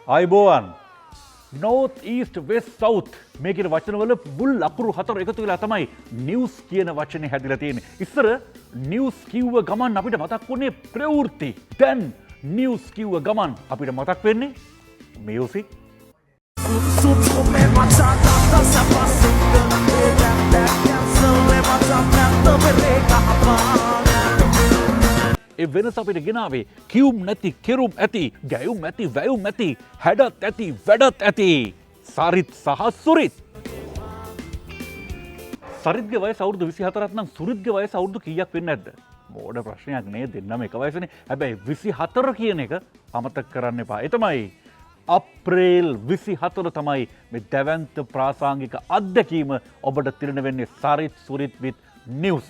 අයිබෝවන් North East West South මේ කියන වචනවල මුල් අකුරු හතර එකතු වෙලා තමයි නිවුස් කියන වචනේ හැදිලා තියෙන්නේ. ඉස්සර නිවුස් කිව්ව ගමන් අපිට මතක් වුණේ ප්‍රවෘත්ති. දැන් නිවුස් කිව්ව ගමන් අපිට මතක් වෙන්නේ මියුසික්. ඒ වෙනස අපිට ගෙනාවේ කියුම් නැති කෙරුම් ඇති ගැයුම් ඇති වැයුම් ඇති හැඩත් ඇති වැඩත් ඇති සරිත් සහ සුරිත්. සරිත්ගේ වයස අවුරුදු 24ක් නම් සුරිත්ගේ වයස අවුරුදු කීයක් වෙන්නේ නැද්ද? මෝඩ ප්‍රශ්නයක් නේ, දෙන්නම එක වයසනේ. හැබැයි 24 කියන එක අමතක කරන්න එපා. ඒ තමයි අප්‍රේල් 24 තමයි මේ දැවැන්ත ප්‍රාසංගික අත්දැකීම ඔබට තිරණ වෙන්නේ සරිත් සුරිත් with news.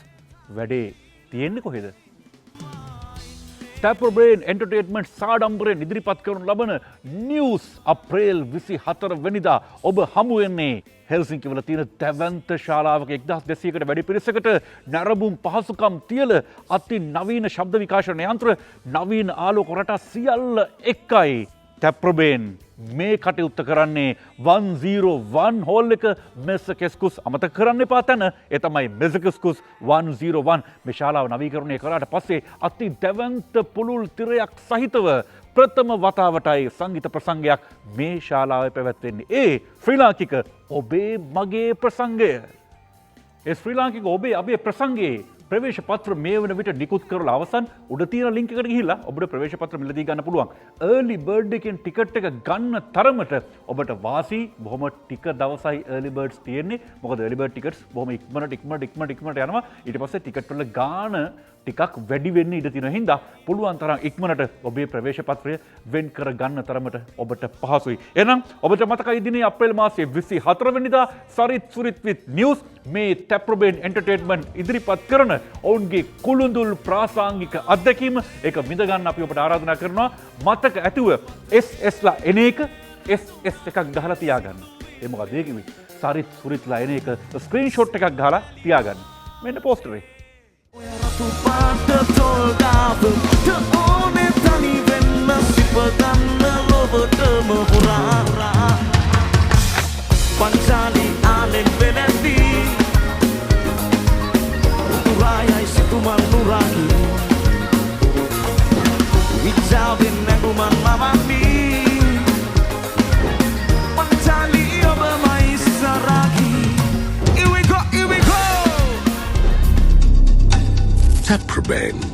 වැඩේ තියෙන්නේ කොහෙද? Tapperbrain Entertainment සාඩම්බරෙන් ඉදිරිපත් කරනු ලබන නිවුස් අප්‍රේල් 24 වෙනිදා ඔබ හමු වෙන්නේ හෙල්සින්කි වල තියෙන දැවැන්ත ශාලාවක 1200කට වැඩි පිරිසකට නැරඹුම් පහසුකම් තියල අති නවීන ශබ්ද විකාශන යන්ත්‍ර නවීන ආලෝක රටා සියල්ල එක්කයි Tapperbrain මේ කටයුත්ත කරන්නේ 101 හෝල් එක මෙසකෙස්කුස් අමතක කරන්න එපා තැන. ඒ තමයි මෙසකෙස්කුස් 101. මේ ශාලාව නවීකරණය කරාට පස්සේ අති දැවැන්ත පුළුල් තිරයක් සහිතව ප්‍රථම වතාවටයි සංගීත ප්‍රසංගයක් මේ ශාලාවේ පැවැත්වෙන්නේ. ඒ ශ්‍රී ලාංකික ඔබේ මගේ ප්‍රසංගය. ඒ ශ්‍රී ලාංකික ඔබේ අපේ ප්‍රසංගයේ ප්‍රවේශ පත්‍ර මේ වන විට නිකුත් කරලා අවසන්. උඩ තියෙන ලින්ක් එකට ගිහිල්ලා ඔබට ප්‍රවේශ පත්‍ර මිලදී ගන්න පුළුවන්. early bird එකෙන් ටිකට් එක ගන්න තරමට ඔබට වාසි. බොහොම ටික දවසයි early birds තියෙන්නේ. මොකද early bird tickets බොහොම ඉක්මනට යනවා. ඊට පස්සේ ටිකට් වල ගාණ ටිකක් වැඩි වෙන්න ඉඩ තියෙන හින්දා පුළුවන් තරම් ඉක්මනට ඔබේ ප්‍රවේශ පත්‍රය වෙන් කර ගන්න තරමට ඔබට පහසුයි. එහෙනම් ඔබට මතකයි දිනේ අප්‍රේල් මාසයේ 24 වෙනිදා සරිත් සුරිත් with news මේ Tapperbrain Entertainment ඉදිරිපත් කරන ඔවුන්ගේ කුළුඳුල් ප්‍රාසංගික අත්දැකීම ඒක විඳ ගන්න අපි ඔබට ආරාධනා කරනවා. මතක ඇතුව SS ලා එන එක SS එකක් ගහලා තියාගන්න. ඒ මොකද ඒ කිව්වේ? සරිත් සුරිත් ලා එන එක ස්ක්‍රීන්ෂොට් එකක් ගහලා තියාගන්න. මෙන්න පෝස්ටරේ. Pancali alen benedi Uturayai situman nurani Wijawin neguman mamami Pancali obamai saragi Here we go, here we go! Tapperbrain